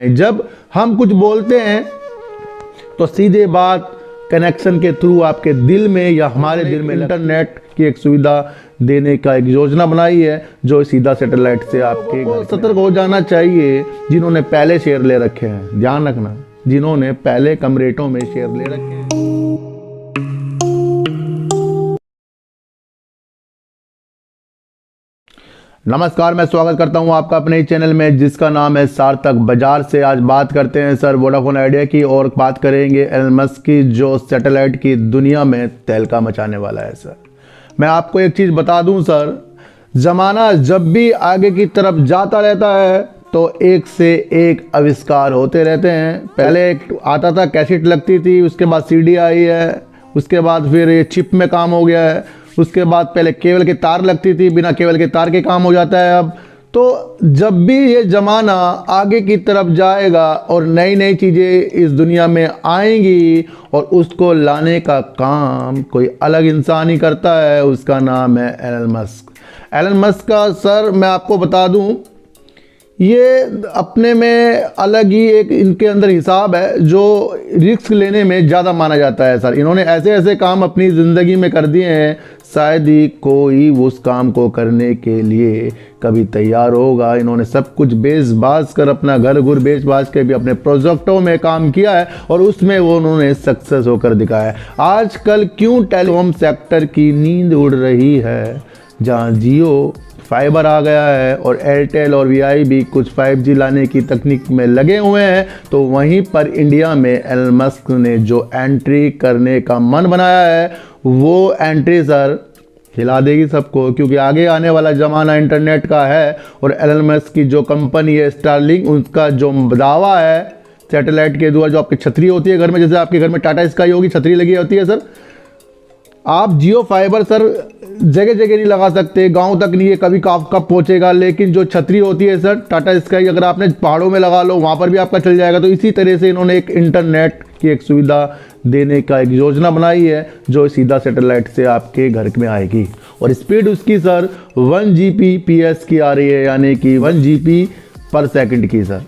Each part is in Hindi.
जब हम कुछ बोलते हैं तो सीधे बात कनेक्शन के थ्रू आपके दिल में या हमारे दिल में इंटरनेट की एक सुविधा देने का एक योजना बनाई है जो सीधा सैटेलाइट से आपके घर सतर्क हो जाना चाहिए। जिन्होंने पहले शेयर ले रखे हैं, ध्यान रखना, जिन्होंने पहले कम रेटों में शेयर ले रखे हैं। नमस्कार, मैं स्वागत करता हूं आपका अपने चैनल में जिसका नाम है सार्थक बाजार से। आज बात करते हैं सर वोडाफोन आइडिया की और बात करेंगे एलन मस्क की जो सैटेलाइट की दुनिया में तहलका मचाने वाला है। सर मैं आपको एक चीज़ बता दूं सर, ज़माना जब भी आगे की तरफ जाता रहता है तो एक से एक आविष्कार होते रहते हैं। पहले एक आता था कैसेट लगती थी, उसके बाद सीडी आई है, उसके बाद फिर ये चिप में काम हो गया है, उसके बाद पहले केबल के तार लगती थी, बिना केबल के तार के काम हो जाता है अब। तो जब भी ये ज़माना आगे की तरफ जाएगा और नई नई चीज़ें इस दुनिया में आएंगी और उसको लाने का काम कोई अलग इंसान ही करता है, उसका नाम है एलन मस्क। एलन मस्क का सर मैं आपको बता दूं, ये अपने में अलग ही एक इनके अंदर हिसाब है जो रिस्क लेने में ज़्यादा माना जाता है। सर इन्होंने ऐसे ऐसे काम अपनी ज़िंदगी में कर दिए हैं, शायद ही कोई उस काम को करने के लिए कभी तैयार होगा। इन्होंने सब कुछ बेच बाज कर, अपना घर गुर बेच बाज के भी अपने प्रोजेक्टों में काम किया है और उसमें वो उन्होंने सक्सेस होकर दिखाया है। आजकल क्यों टेलीकॉम सेक्टर की नींद उड़ रही है, जहाँ जियो फाइबर आ गया है और एयरटेल और वीआई भी कुछ 5G लाने की तकनीक में लगे हुए हैं, तो वहीं पर इंडिया में एलन मस्क ने जो एंट्री करने का मन बनाया है वो एंट्री सर हिला देगी सबको, क्योंकि आगे आने वाला ज़माना इंटरनेट का है। और एलन मस्क की जो कंपनी है स्टारलिंक, उसका जो दावा है सैटेलाइट के द्वारा, जो आपकी छतरी होती है घर में, जैसे आपके घर में टाटा स्काई होगी छतरी लगी होती है सर, आप जियो फाइबर सर जगह जगह नहीं लगा सकते, गांव तक नहीं है, कभी कब पहुंचेगा, लेकिन जो छतरी होती है सर टाटा स्काई, अगर आपने पहाड़ों में लगा लो वहां पर भी आपका चल जाएगा। तो इसी तरह से इन्होंने एक इंटरनेट की एक सुविधा देने का एक योजना बनाई है जो सीधा सैटेलाइट से आपके घर में आएगी और स्पीड उसकी सर 1 Gbps की आ रही है, यानी कि 1 GB पर सेकंड की सर।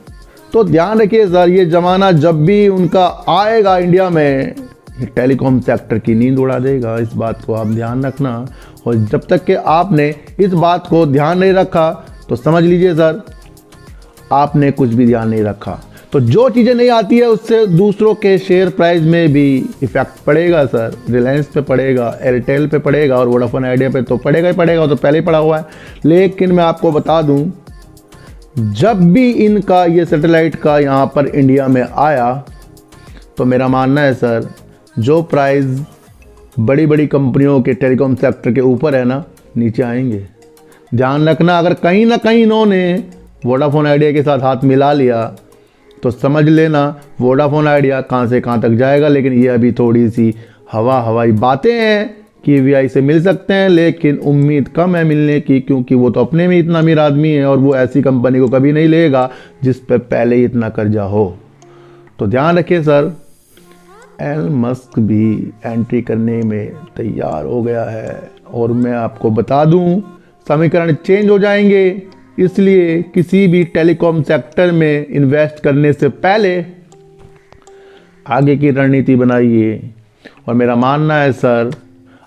तो ध्यान रखिए सर, ये ज़माना जब भी उनका आएगा इंडिया में, टेलीकॉम सेक्टर की नींद उड़ा देगा। इस बात को आप ध्यान रखना, और जब तक कि आपने इस बात को ध्यान नहीं रखा तो समझ लीजिए सर आपने कुछ भी ध्यान नहीं रखा। तो जो चीज़ें नहीं आती है उससे दूसरों के शेयर प्राइस में भी इफेक्ट पड़ेगा सर। रिलायंस पे पड़ेगा, एयरटेल पे पड़ेगा और वोडाफोन आइडिया पे तो पड़ेगा ही पड़ेगा, तो पहले ही पड़ा हुआ है। लेकिन मैं आपको बता दूं, जब भी इनका ये सैटेलाइट का यहाँ पर इंडिया में आया तो मेरा मानना है सर, जो प्राइस बड़ी बड़ी कंपनियों के टेलीकॉम सेक्टर के ऊपर है ना, नीचे आएंगे। ध्यान रखना, अगर कहीं ना कहीं इन्होंने वोडाफोन आइडिया के साथ हाथ मिला लिया तो समझ लेना वोडाफोन आइडिया कहाँ से कहाँ तक जाएगा। लेकिन ये अभी थोड़ी सी हवाई बातें हैं कि वीआई से मिल सकते हैं, लेकिन उम्मीद कम है मिलने की, क्योंकि वो तो अपने में इतना अमीर आदमी है और वो ऐसी कंपनी को कभी नहीं लेगा जिस पर पहले ही इतना कर्जा हो। तो ध्यान रखिए सर, एलन मस्क भी एंट्री करने में तैयार हो गया है। और मैं आपको बता दूं, समीकरण चेंज हो जाएंगे, इसलिए किसी भी टेलीकॉम सेक्टर में इन्वेस्ट करने से पहले आगे की रणनीति बनाइए। और मेरा मानना है सर,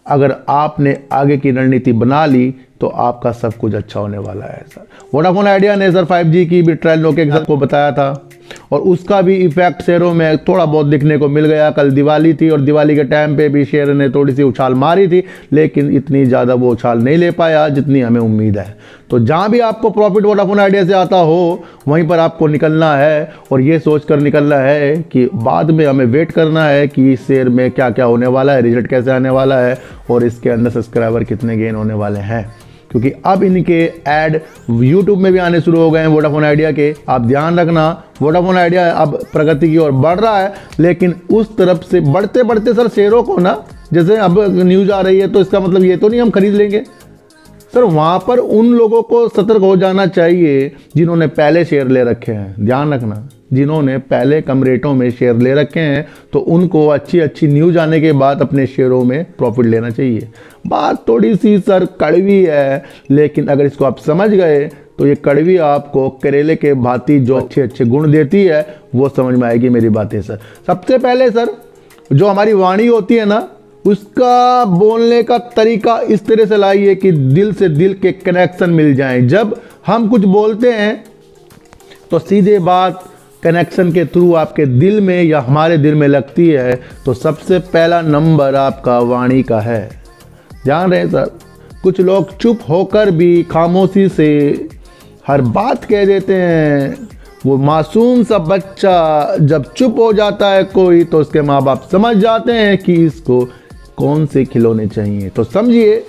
अगर आपने आगे की रणनीति बना ली तो आपका सब कुछ अच्छा होने वाला है सर। वोडाफोन आइडिया ने सर 5G की भी ट्रायल लोके को बताया था और उसका भी इफेक्ट शेयरों में थोड़ा बहुत दिखने को मिल गया। कल दिवाली थी और दिवाली के टाइम पे भी शेयर ने थोड़ी सी उछाल मारी थी, लेकिन इतनी ज़्यादा वो उछाल नहीं ले पाया जितनी हमें उम्मीद है। तो जहाँ भी आपको प्रॉफिट वोडाफोन आइडिया से आता हो वहीं पर आपको निकलना है और ये सोच कर निकलना है कि बाद में हमें वेट करना है कि इस शेयर में क्या क्या होने वाला है, रिजल्ट कैसे आने वाला है और इसके अंदर सब्सक्राइबर कितने गेन होने वाले हैं। क्योंकि अब इनके ऐड यूट्यूब में भी आने शुरू हो गए हैं वोडाफोन आइडिया के। आप ध्यान रखना, वोडाफोन आइडिया अब प्रगति की ओर बढ़ रहा है, लेकिन उस तरफ से बढ़ते बढ़ते सर शेयरों को ना, जैसे अब न्यूज़ आ रही है तो इसका मतलब ये तो नहीं हम खरीद लेंगे सर। वहाँ पर उन लोगों को सतर्क हो जाना चाहिए जिन्होंने पहले शेयर ले रखे हैं। ध्यान रखना, जिन्होंने पहले कम रेटों में शेयर ले रखे हैं तो उनको अच्छी अच्छी न्यूज़ आने के बाद अपने शेयरों में प्रॉफिट लेना चाहिए। बात थोड़ी सी सर कड़वी है, लेकिन अगर इसको आप समझ गए तो ये कड़वी आपको करेले के भांति जो अच्छे अच्छे गुण देती है वो समझ में आएगी मेरी बातें सर। सबसे पहले सर जो हमारी वाणी होती है ना, उसका बोलने का तरीका इस तरह से लाइए कि दिल से दिल के कनेक्शन मिल जाएं। जब हम कुछ बोलते हैं तो सीधे बात कनेक्शन के थ्रू आपके दिल में या हमारे दिल में लगती है। तो सबसे पहला नंबर आपका वाणी का है। ध्यान रहे सर, कुछ लोग चुप होकर भी खामोशी से हर बात कह देते हैं। वो मासूम सा बच्चा जब चुप हो जाता है कोई, तो उसके माँ बाप समझ जाते हैं कि इसको कौन से खिलौने चाहिए। तो समझिए,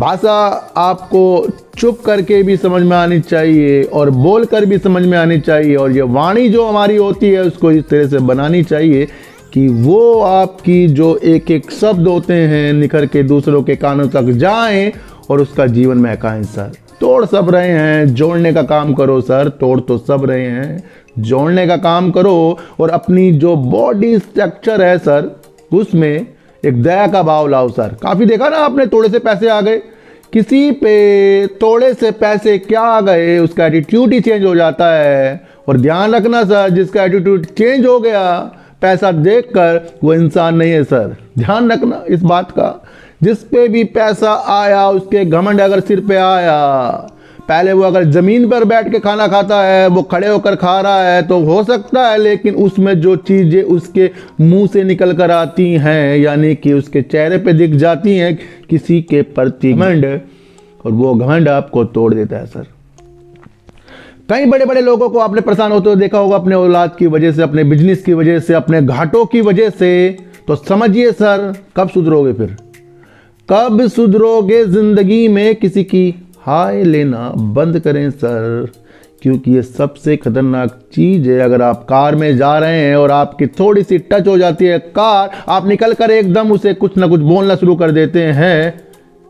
भाषा आपको चुप करके भी समझ में आनी चाहिए और बोल कर भी समझ में आनी चाहिए। और ये वाणी जो हमारी होती है उसको इस तरह से बनानी चाहिए कि वो आपकी जो एक एक शब्द होते हैं निखर के दूसरों के कानों तक जाएं और उसका जीवन महकाएं सर। तोड़ सब रहे हैं, जोड़ने का काम करो सर। तोड़ तो सब रहे हैं, जोड़ने का काम करो। और अपनी जो बॉडी स्ट्रक्चर है सर, उसमें एक दया का भाव लाओ सर। काफ़ी देखा ना आपने, तोड़े से पैसे आ गए, किसी पे तोड़े से पैसे क्या आ गए, उसका एटीट्यूड ही चेंज हो जाता है। और ध्यान रखना सर, जिसका एटीट्यूड चेंज हो गया पैसा देखकर, वो इंसान नहीं है सर। ध्यान रखना इस बात का। जिस पे भी पैसा आया उसके घमंड अगर सिर पे आया, पहले वो अगर ज़मीन पर बैठ के खाना खाता है, वो खड़े होकर खा रहा है तो हो सकता है, लेकिन उसमें जो चीज़ें उसके मुंह से निकल कर आती हैं, यानी कि उसके चेहरे पे दिख जाती हैं किसी के प्रति घमंड, और वो घमंड आपको तोड़ देता है सर। कई बड़े बड़े लोगों को आपने परेशान होते हुए देखा होगा, अपने औलाद की वजह से, अपने बिजनेस की वजह से, अपने घाटों की वजह से। तो समझिए सर, कब सुधरोगे फिर, कब सुधरोगे जिंदगी में? किसी की हाय लेना बंद करें सर, क्योंकि ये सबसे खतरनाक चीज़ है। अगर आप कार में जा रहे हैं और आपकी थोड़ी सी टच हो जाती है कार, आप निकल कर एकदम उसे कुछ ना कुछ बोलना शुरू कर देते हैं।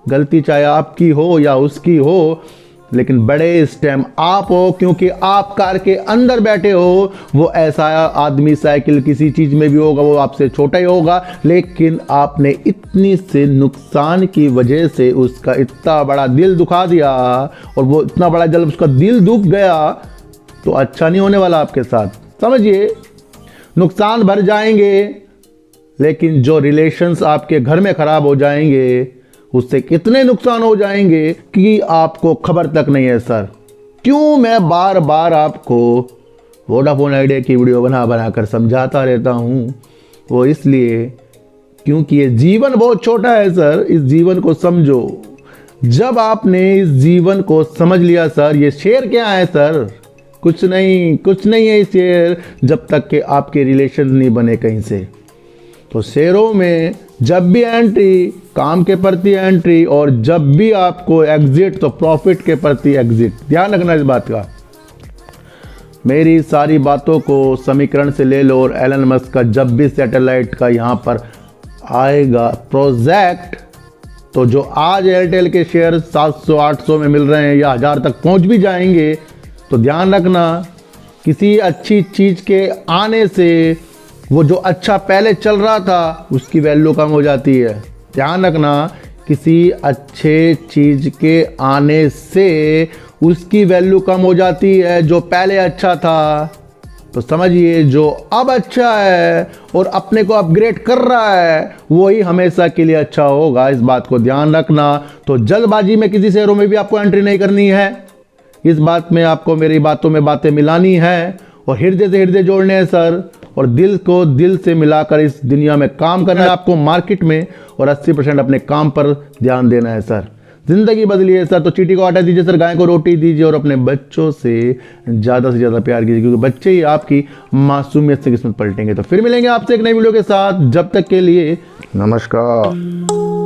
गलती चाहे आपकी हो या उसकी हो, लेकिन बड़े इस टाइम आप हो, क्योंकि आप कार के अंदर बैठे हो। वो ऐसा आदमी साइकिल किसी चीज़ में भी होगा, वो आपसे छोटा ही होगा, लेकिन आपने इतनी से नुकसान की वजह से उसका इतना बड़ा दिल दुखा दिया। और वो इतना बड़ा जब उसका दिल दुख गया तो अच्छा नहीं होने वाला आपके साथ। समझिए, नुकसान भर जाएंगे, लेकिन जो रिलेशंस आपके घर में ख़राब हो जाएंगे उससे कितने नुकसान हो जाएंगे कि आपको खबर तक नहीं है सर। क्यों मैं बार बार आपको वोडाफोन आइडिया की वीडियो बना कर समझाता रहता हूँ? वो इसलिए क्योंकि ये जीवन बहुत छोटा है सर। इस जीवन को समझो। जब आपने इस जीवन को समझ लिया सर, ये शेर क्या है सर? कुछ नहीं है शेर, जब तक कि आपके रिलेशन नहीं बने कहीं से। तो शेरों में जब भी एंट्री काम के प्रति एंट्री, और जब भी आपको एग्जिट तो प्रॉफिट के प्रति एग्जिट। ध्यान रखना इस बात का। मेरी सारी बातों को समीकरण से ले लो। और एलन मस्क का जब भी सैटेलाइट का यहाँ पर आएगा प्रोजेक्ट, तो जो आज एयरटेल के शेयर 700-800 में मिल रहे हैं या 1000 तक पहुँच भी जाएंगे, तो ध्यान रखना किसी अच्छी चीज़ के आने से वो जो अच्छा पहले चल रहा था उसकी वैल्यू कम हो जाती है। ध्यान रखना, किसी अच्छे चीज़ के आने से उसकी वैल्यू कम हो जाती है जो पहले अच्छा था। तो समझिए, जो अब अच्छा है और अपने को अपग्रेड कर रहा है वही हमेशा के लिए अच्छा होगा। इस बात को ध्यान रखना। तो जल्दबाजी में किसी शेयरों में भी आपको एंट्री नहीं करनी है। इस बात में आपको मेरी बातों में बातें मिलानी है और हृदय से हृदय जोड़ने हैं सर। और दिल को दिल से मिलाकर इस दुनिया में काम करना है आपको मार्केट में, और 80% अपने काम पर ध्यान देना है सर। जिंदगी बदली है सर। तो चींटी को आटा दीजिए सर, गाय को रोटी दीजिए, और अपने बच्चों से ज़्यादा प्यार कीजिए, क्योंकि बच्चे ही आपकी मासूमियत से किस्मत पलटेंगे। तो फिर मिलेंगे आपसे एक नई वीडियो के साथ। जब तक के लिए नमस्कार।